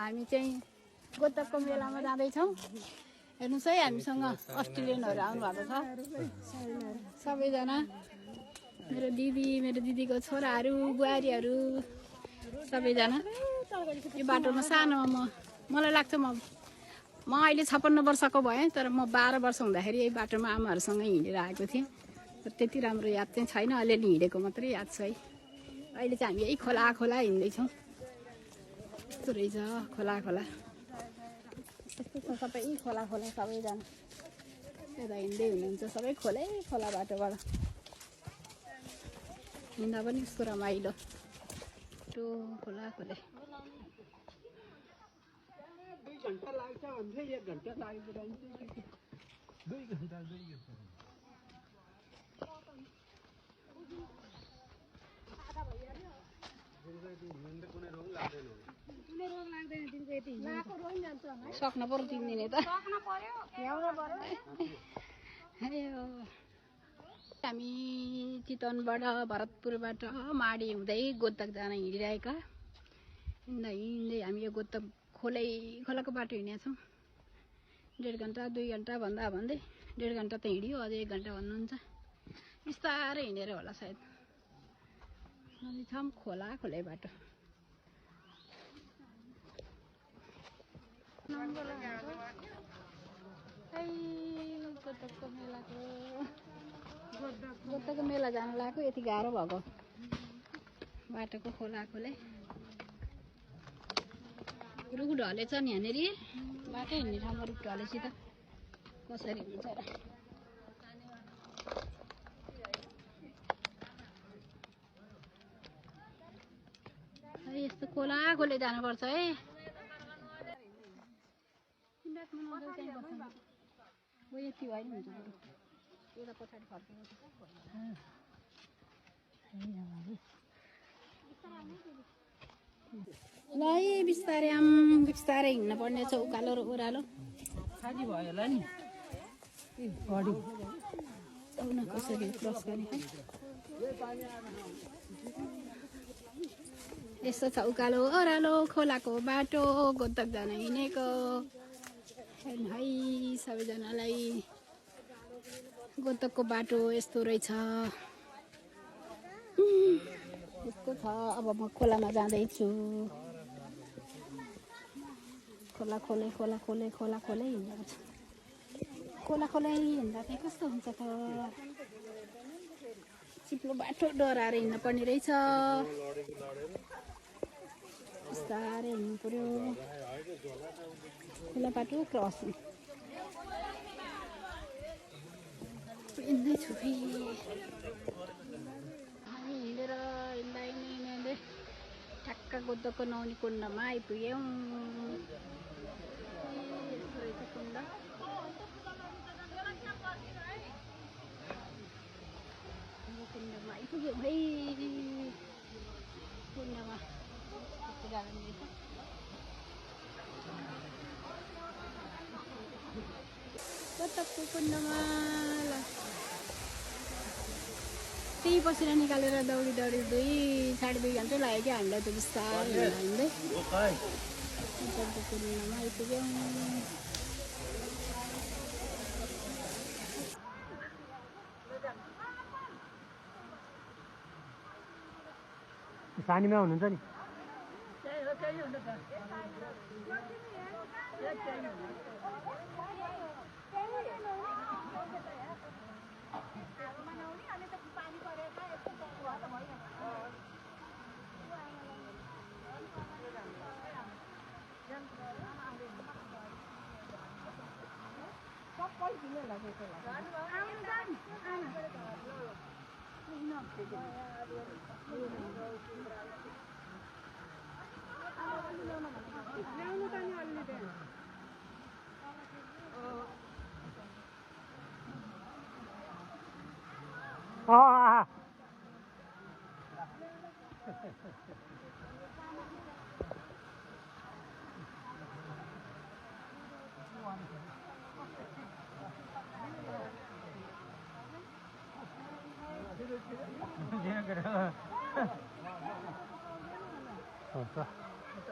हामी चाहिँ गोतकको मेलामा जाँदैछौँ। हेर्नुहोस् है हामीसँग अस्ट्रेलियनहरू आउनु भएको छ सबैजना। मेरो दिदीको छोराहरू बुहारीहरू सबैजना। यो बाटोमा सानोमा मलाई लाग्छ म अहिले 56 वर्षको भएँ, तर म 12 वर्ष हुँदाखेरि यही बाटोमा आमाहरूसँग हिँडेर आएको थिएँ। तर त्यति राम्रो याद चाहिँ छैन, अलिअलि हिँडेको मात्रै याद छ है। अहिले चाहिँ हामी यही खोला हिँड्दैछौँ। यस्तो रहेछ खोला यस्तो छ सबै खोला सबैजना यता हिँड्दै हुनुहुन्छ सबै खोला बाटोबाट हिँड्दा पनि यस्तो रमाइलो खोला 2 घन्टा लाग्छ भन्थे 1 घन्टा लाग्दैन 2 घन्टा सक्न पर्यो 3 दिन त हामी चितवनबाट भरतपुरबाट माडी हुँदै गोतक जान हिँडिरहेका। हिँड्दै हामी यो गोतक खोलाको बाटो हिँडेका छौँ। 1.5 घन्टा 2 घन्टा भन्दै 1.5 घन्टा त हिँड्यो, अझै 1 घन्टा भन्नुहुन्छ। बिस्तारै हिँडेर होला सायद। छौँ खोला बाटो। गोतकको मेला जान लाग्यो, यति गाह्रो भएको बाटोको खोला रुख ढलेछ नि यहाँनिर। बाटो हिँड्ने ठाउँमा रुख ढलेपछि त कसरी हुन्छ र। यस्तो खोला जानुपर्छ है। यति भए नि हुन्छ यता पछाडि फर्केको ल है बिस्तारै हिँड्न पर्ने छ। उकालो र ओह्रालो खाली भयो होला नि कसरी क्रस गर्ने यस्तो छ उकालो ओह्रालो खोलाको बाटो गोतक जान हिँडेको। हेर्नु है सबैजनालाई गोतकको बाटो यस्तो रहेछ। यस्तो छ। अब म खोलामा जाँदैछु। खोला हिँड्दैछ। खोला हिँड्दा चाहिँ कस्तो हुन्छ त। चिप्लो बाटो डराएर हिँड्न पर्ने रहेछ। बिस्तारै हिँड्नु पर्यो। खोला बाटो क्रस हिँड्दैछु हामी हिँडेर हिँड्दै ठ्याक्क गोतकको नौनी कुण्डमा आइपुग्यौँ। यस्तो रहेछ कुण्ड। कुण्डमा आइपुग्यौँ है। कुण्डमा गोतकको कुण्डमा त्यही पसिना निकालेर दौडी 2-2.5 घन्टा लाग्यो क्या हामीलाई त। बिस्तारै हिँड्दै गोतकको कुण्डमा आइपुग्यौँ। पानीमा हुनुहुन्छ नि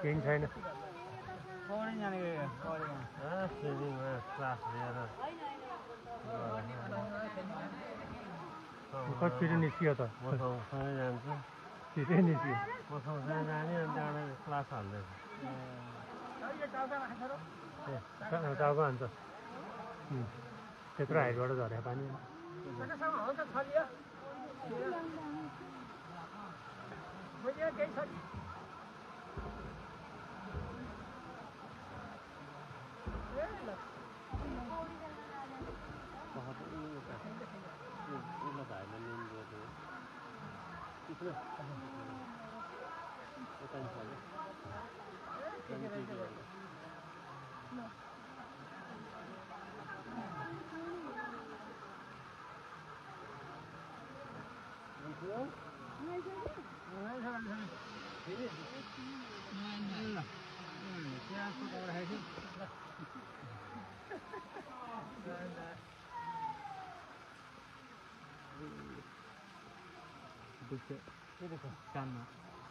केही छैन। स्विमिङमा क्लास लिएर छिटो निस्कियो त म सँगसँगै जान्छु छिटै निस्कियो म सँगसँगै जाने अनि त्यहाँबाट क्लास हाल्दैछु टाउको हान्छ त्यत्रो हाइटबाट झऱ्यो पानी कानमा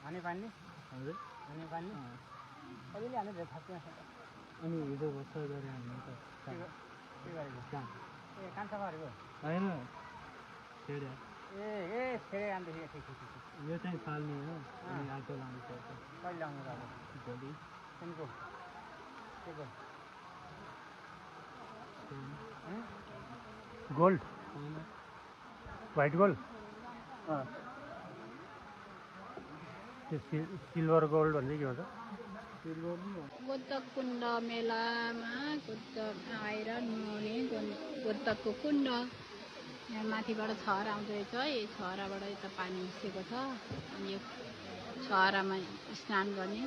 हाने पानी हजुर हाने पानी कहिले हाने भेट थाक्छ अनि हिजो बस्छ गरे हामी त के गरेको कान ए कान्छा गरेको होइन छेड्या ए फेरि आन्दैछ ठिक यो चाहिँ फाल्ने हो अनि आगो लाउनु पर्छ कहिले ल्याउनु त अब भोलि कुनको के को गोल्ड व्हाइट गोल्ड त्यो सिल्भर गोल्ड भन्ने के भन्छ गोतक कुण्ड मेलामा गोतक आएर नुहाउने गोतकको कुण्ड यहाँ माथिबाट छहरा आउँदो रहेछ यो छहराबाट यता पानी निस्केको छ अनि यो छहरामा स्नान गर्ने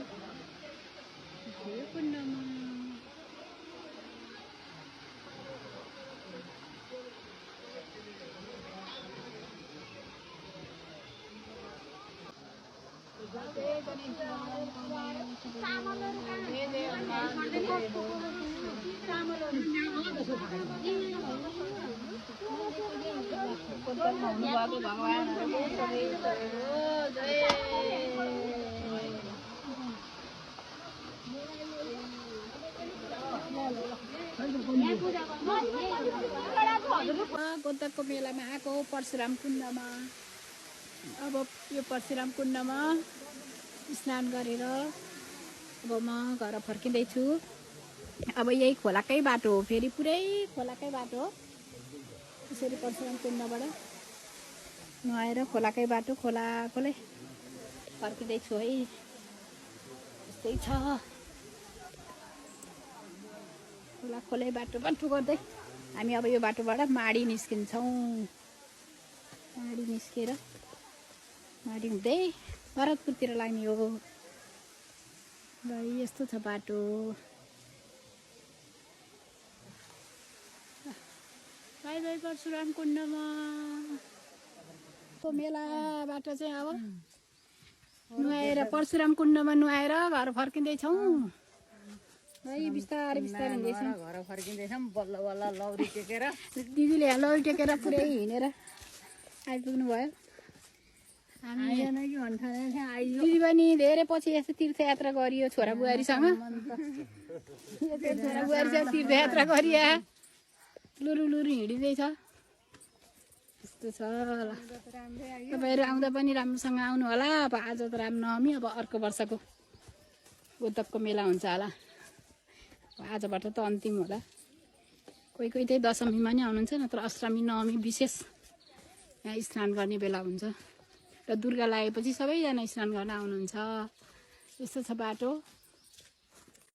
यो कुण्डमा गोतकको मेलामा आएको परशुराम कुण्डमा अब यो परशुराम कुण्डमा स्नान गरेर अब म घर फर्किँदैछु अब यही खोलाकै बाटो हो फेरि पुरै खोलाकै बाटो हो त्यसरी परशुराम कुण्डबाट नुहाएर खोलाकै बाटो खोलाकोले फर्किँदैछु है यस्तै छ खोलै बाटो गर्दै हामी अब यो बाटोबाट माडी निस्किन्छौँ माडी निस्केर माडी हुँदै भरतपुरतिर लाग्ने हो भाइ यस्तो छ बाटो बाई बाई परशुराम कुण्डमा मेला बाटो चाहिँ अब नुहाएर परशुराम कुण्डमा नुहाएर घर फर्किँदैछौँ है बिस्तारै बिस्तारै हिँड्दैछौँ घर फर्किँदैछौँ बल्ल बल्ल लौरी टेकेर दिदीले यहाँ लौरी टेकेर पुरै हिँडेर आइपुग्नु भयो दिदी पनि धेरै पछि यस्तो तीर्थयात्रा गरियो छोरा बुहारीसँग छोरा बुहारीसँग तीर्थयात्रा गरिया लुरु हिँडिँदैछ त्यस्तो छ ल तपाईँहरू आउँदा पनि राम्रोसँग आउनु होला अब आज त रामनवमी अब अर्को वर्षको गोतकको मेला हुन्छ होला आजबाट त अन्तिम होला कोही कोही चाहिँ दशमीमा नि आउनुहुन्छ नत्र अष्टमी नवमी विशेष यहाँ स्नान गर्ने बेला हुन्छ र दुर्गा लागेपछि सबैजना स्नान गर्न आउनुहुन्छ यस्तो छ बाटो